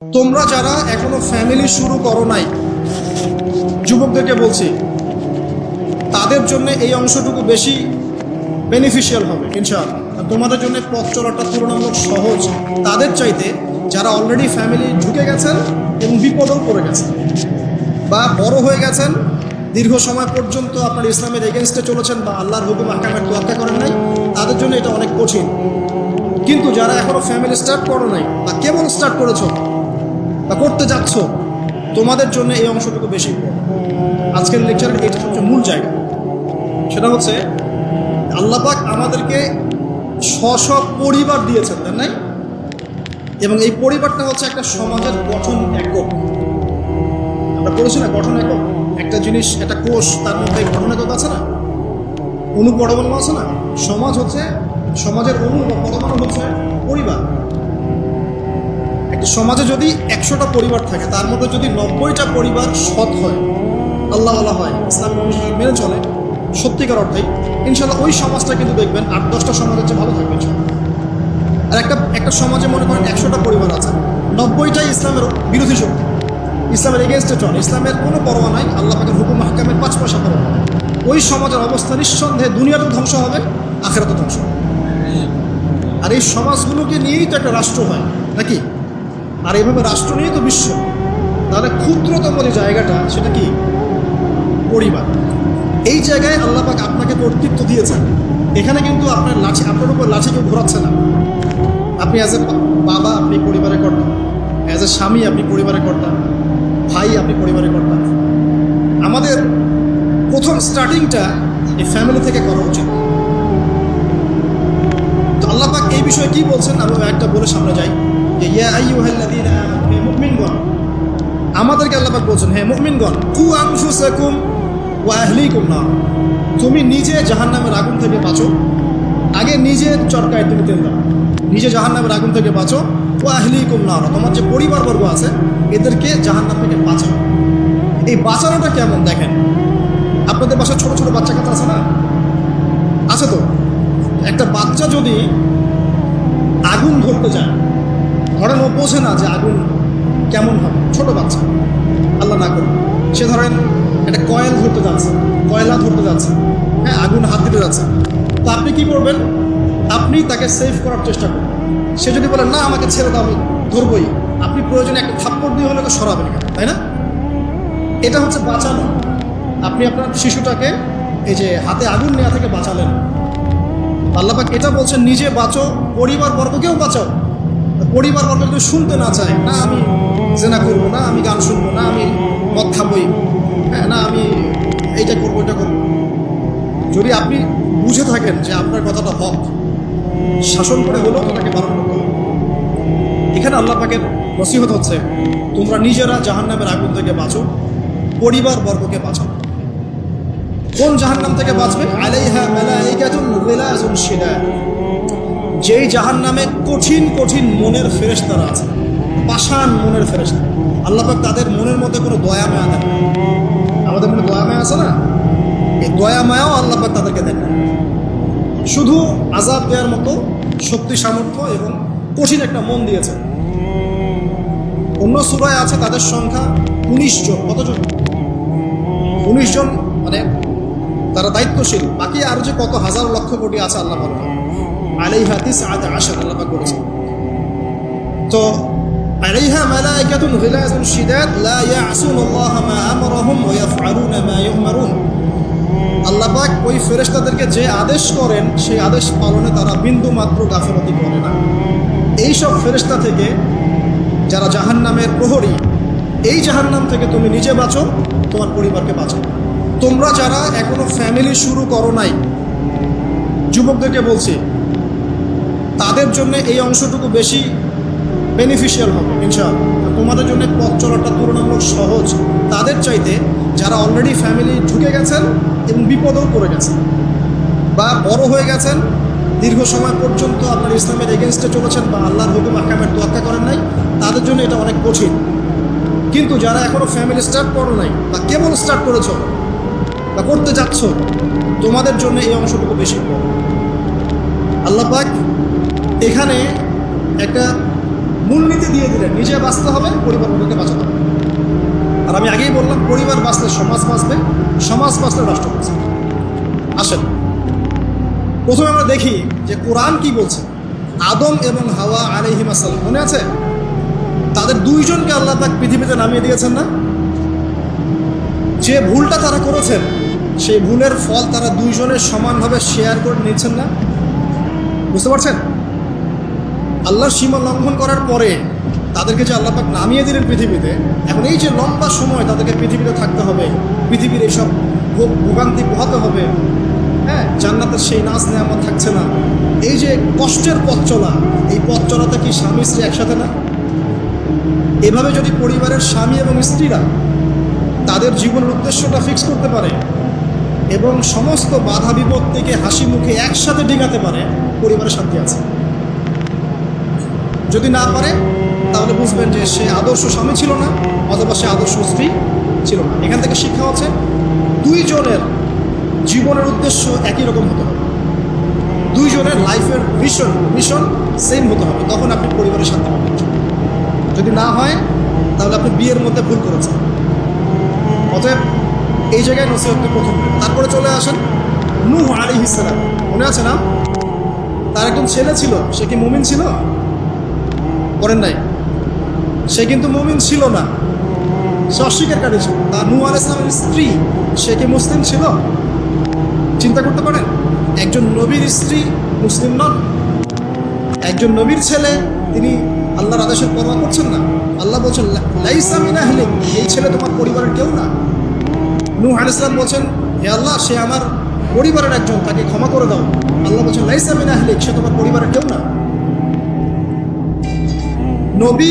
তোমরা যারা এখনো ফ্যামিলি শুরু করো নাই, যুবকদেরকে বলছি, তাদের জন্য এই অংশটুকু বেশি বেনিফিশিয়াল হবে ইনশাআল্লাহ। তোমাদের জন্য পথ চলাটা তুলনামূলক সহজ তাদের চাইতে যারা অলরেডি ফ্যামিলি ঢুকে গেছেন এবং বিপদও পড়ে গেছেন, বা বড় হয়ে গেছেন, দীর্ঘ সময় পর্যন্ত আপনার ইসলামের এগেনস্টে চলেছেন বা আল্লাহর হুকুম আহকামের তোয়াক্কা করেন নাই, তাদের জন্য এটা অনেক কঠিন। কিন্তু যারা এখনো ফ্যামিলি স্টার্ট করো নাই বা কেবল স্টার্ট করেছো বা করতে যাচ্ছ, তোমাদের জন্য এই অংশটুকু বেশি। আজকের লেকচারের এটা হচ্ছে মূল জায়গা। সেটা হচ্ছে আল্লাহ পাক আমাদেরকে স্ব পরিবার দিয়েছেন, তাই নাই? এবং এই পরিবারটা হচ্ছে একটা সমাজের গঠন একক। আমরা বলেছি না, গঠন একক। একটা জিনিস, একটা কোষ, তার মধ্যে গঠন একক আছে না, অণু পরমাণু আছে না। সমাজ হচ্ছে, সমাজের অণু বা পরমাণু হচ্ছে পরিবার। একটা সমাজে যদি 100টা পরিবার থাকে, তার মধ্যে যদি 90টা পরিবার সৎ হয়, আল্লাহওয়ালা হয়, ইসলাম মেনে চলে সত্যিকার অর্থেই, ইনশাল্লাহ ওই সমাজটা কিন্তু দেখবেন 8-10টা সমাজের চেয়ে ভালো থাকবে। আর একটা সমাজে মনে করেন 100টা পরিবার আছে, 90টাই ইসলামের বিরোধী শক্তি, ইসলামের এগেনস্টে চলে, ইসলামের কোনো পরোয়া নাই, আল্লাহ পাকের হুকুম আহকামের 5 পয়সা পরোয়া। ওই সমাজের অবস্থা নিঃসন্দেহে দুনিয়াটা ধ্বংস হবে, আখেরাতও ধ্বংস হবে। আর এই সমাজগুলোকে নিয়েই তো একটা রাষ্ট্র হয় নাকি? আর এইভাবে রাষ্ট্র নিয়েই তো বিশ্ব। তাহলে ক্ষুদ্রতম যে জায়গাটা, সেটা কি? পরিবার। এই জায়গায় আল্লাহ পাক আপনাকে কর্তৃত্ব দিয়েছেন। এখানে কিন্তু আপনার উপর লাঠি কেউ ঘোরাচ্ছে না। আপনি অ্যাজ এ বাবা, আপনি পরিবারের কর্তা, অ্যাজ এ স্বামী আপনি পরিবারের কর্তা, ভাই আপনি পরিবারের কর্তা। আমাদের প্রথম স্টার্টিংটা এই ফ্যামিলি থেকে করা উচিত। তো আল্লাহ পাক এই বিষয়ে কি বলছেন, আমি একটা বলে সামনে যাই যে ইয়া আইয়ুহাল্লাযীনা আমানু, হে মুমিনগণ, আমাদেরকে আল্লাহ পাক বলছেন, হে মুমিনগণ, কু আনফুসাকুম ওয়া আহলিকুম নার, তুমি নিজে জাহান্নামের আগুন থেকে বাঁচো। আগে নিজের চরকায় তুমি তেল দাও, নিজে জাহান্নামের আগুন থেকে বাঁচো। ওয়া আহলিকুম নার, তোমার যে পরিবারবর্গ আছে এদেরকে জাহান্নাম থেকে বাঁচাও। এই বাঁচানোটা কেমন দেখেন, আপনাদের বাসায় ছোট ছোট বাচ্চা কাচ্চা আছে না? আছে তো। একটা বাচ্চা যদি আগুন ধরতে যায়, ধরেন ও বোঝে না যে আগুন কেমন হবে, ছোট বাচ্চা, আল্লাহ না করুন, সে ধরেন একটা কয়েল ধরতে যাচ্ছে, কয়লা ধরতে যাচ্ছে, হ্যাঁ, আগুন হাত দিতে যাচ্ছে, তো আপনি কি করবেন? আপনি তাকে সেভ করার চেষ্টা করবেন। সে যদি বলে না আমাকে ছেড়ে দাও, আমি ধরবই, আপনি প্রয়োজনে একটা থাপ্পড় দিয়ে হলে তো সরাবেন, তাই না? এটা হচ্ছে বাঁচানো। আপনি আপনার শিশুটাকে এই যে হাতে আগুন নেওয়া থেকে বাঁচালেন। আল্লাহ পাক এটা বলছেন, নিজে বাঁচো, পরিবার বর্গকেও বাঁচাও। পরিবার বর্গ যদি শুনতে না চায়, না আমি জেনা করবো, না আমি গান শুনবো, না আমি মদ খাবই, হ্যাঁ, না আমি এইটা করবো, এটা করবো, যদি আপনি বুঝে থাকেন যে আপনার কথাটা হক, শাসন করে হলেও তাকে বারণ করতে হবে। এখানে আল্লাহ পাকের নসিহত হচ্ছে, তোমরা নিজেরা জাহান্নামের আগুন থেকে বাঁচো, পরিবার বর্গকে বাঁচাও। কোন জাহান্নাম থেকে বাঁচবে? আলাইহা মালাইকাতুন গিলাযুন শিদাদ, যেই জাহান্নামে কঠিন কঠিন মনের ফেরেশতারা আছে, পাষাণ মনের ফেরেশতা। আল্লাহ পাক তাদের মনের মধ্যে কোনো দয়া মায়া দেন। আমাদের মনে দয়া মায়া আছে না? এই দয়া মায়াও আল্লাহ পাক তাদেরকে দেন না। শুধু আযাব দেওয়ার মতো শক্তি, সামর্থ্য এবং কঠিন একটা মন দিয়েছে। অন্য সূরায় আছে তাদের সংখ্যা 19 জন। কতজন? 19 জন, মানে তারা দায়িত্বশীল। বাকি আরো যে কত হাজার লক্ষ কোটি আছে আল্লাহ ভালো। আলাইহা 19 আল্লাহ পাক বলেছেন। তো আলাইহা মালাইকাতুন গিলাযুন শিদাদ লা ইয়াসুনুল্লাহা মা আমারহুম ওয়া ইয়াফআলুনা মা ইউমারুন। আল্লাহ পাক ওই ফেরেশতাদেরকে যে আদেশ করেন সেই আদেশ পালনে তারা বিন্দু মাত্র গাফিলতি করে না। এই সব ফেরেশতা থেকে যারা জাহান্নামের প্রহরী, এই জাহান্নাম থেকে তুমি নিজে বাঁচো, তোমার পরিবারকে বাঁচো। তোমরা যারা এখনো ফ্যামিলি শুরু করো নাই, যুবকদেরকে বলছি, তাদের জন্য এই অংশটুকু বেশি বেনিফিশিয়াল হবে ইনশাআল্লাহ। তোমাদের জন্য পথ চলাটা তুলনামূলক সহজ তাদের চাইতে যারা অলরেডি ফ্যামিলি ঢুকে গেছেন এবং বিপদেও পড়ে গেছেন, বা বড় হয়ে গেছেন, দীর্ঘ সময় পর্যন্ত আপনার ইসলামের এগেনস্টে চলেছেন বা আল্লাহর হুকুম আহকামের তোয়াক্কা করেন নাই, তাদের জন্য এটা অনেক কঠিন। কিন্তু যারা এখনো ফ্যামিলি স্টার্ট করো নাই বা কেবল স্টার্ট করেছো বা করতে যাচ্ছ, তোমাদের জন্য এই অংশটুকু বেশি। আল্লাহ পাক এখানে একটা মূলনীতি দিয়ে দিলেন, নিজে বাঁচতে হবে, পরিবারকে বাঁচাতে হবে। আর আমি আগেই বললাম, পরিবার বাঁচলে সমাজ বাঁচবে, সমাজ বাঁচলে রাষ্ট্র বাঁচবে। আসেন, প্রথমে আমরা দেখি যে কোরআন কি বলছে। আদম এবং হাওয়া আলাইহিস সালাম, মনে আছে? তাদের দুইজনকে আল্লাহ পাক পৃথিবীতে নামিয়ে দিয়েছেন না? যে ভুলটা তারা করেছেন, সেই ভুলের ফল তারা দুইজনের সমানভাবে শেয়ার করে নিচ্ছেন না? বুঝতে পারছেন? আল্লাহর সীমা লঙ্ঘন করার পরে তাদেরকে যে আল্লাহ পাক নামিয়ে দিলেন পৃথিবীতে, এখন এই যে লম্বা সময় তাদেরকে পৃথিবীতে থাকতে হবে, পৃথিবীর এইসব ভোগান্তি পোহাতে হবে, হ্যাঁ, জান্নাতের সেই নাজ নেয়ামত থাকছে না, এই যে কষ্টের পথ চলা, এই পথ চলাটা কি স্বামী স্ত্রী একসাথে না? এভাবে যদি পরিবারের স্বামী এবং স্ত্রীরা তাদের জীবনের উদ্দেশ্যটা ফিক্স করতে পারে এবং সমস্ত বাধা বিপত্তিকে হাসি মুখে একসাথে ডিঙাতে পারে, পরিবারের শান্তি আছে। যদি না পারে, তাহলে বুঝবেন যে সে আদর্শ স্বামী ছিল না, অথবা সে আদর্শ স্ত্রী ছিল না। এখান থেকে শিক্ষা হচ্ছে, দুইজনের জীবনের উদ্দেশ্য একই রকম হতে হবে, দুইজনের লাইফের মিশন সেম হতে হবে, তখন আপনি পরিবারের শান্তি পাবেন। যদি না হয়, তাহলে আপনি বিয়ের মধ্যে ভুল করেছেন। অতএব এই জায়গায় নসিহতটি প্রথম। তারপরে চলে আসেন নূহ আলাইহিস সালাম, মনে আছে না? তার একজন ছেলে ছিল, সে কি মুমিন ছিল? করেন নাই? সে কিন্তু মুমিন ছিল না, সে অস্বীকারী ছিল। তার নূহ আলাইহিস সালামের স্ত্রী, সে কি মুসলিম ছিল? চিন্তা করতে পারেন, একজন নবীর স্ত্রী মুসলিম নন, একজন নবীর ছেলে, তিনি আল্লাহর আদেশের পরোয়া করছেন না। আল্লাহ বলছেন লাইসা মিন আহলিক, এই ছেলে তোমার পরিবারের কেউ না। নূহ আলাইহিস সালাম বলছেন, হে আল্লাহ, সে আমার পরিবারের একজন, তাকে ক্ষমা করে দাও। আল্লাহ বলছেন লাইসা মিন আহলিক, সে তোমার পরিবারের কেউ না। নবী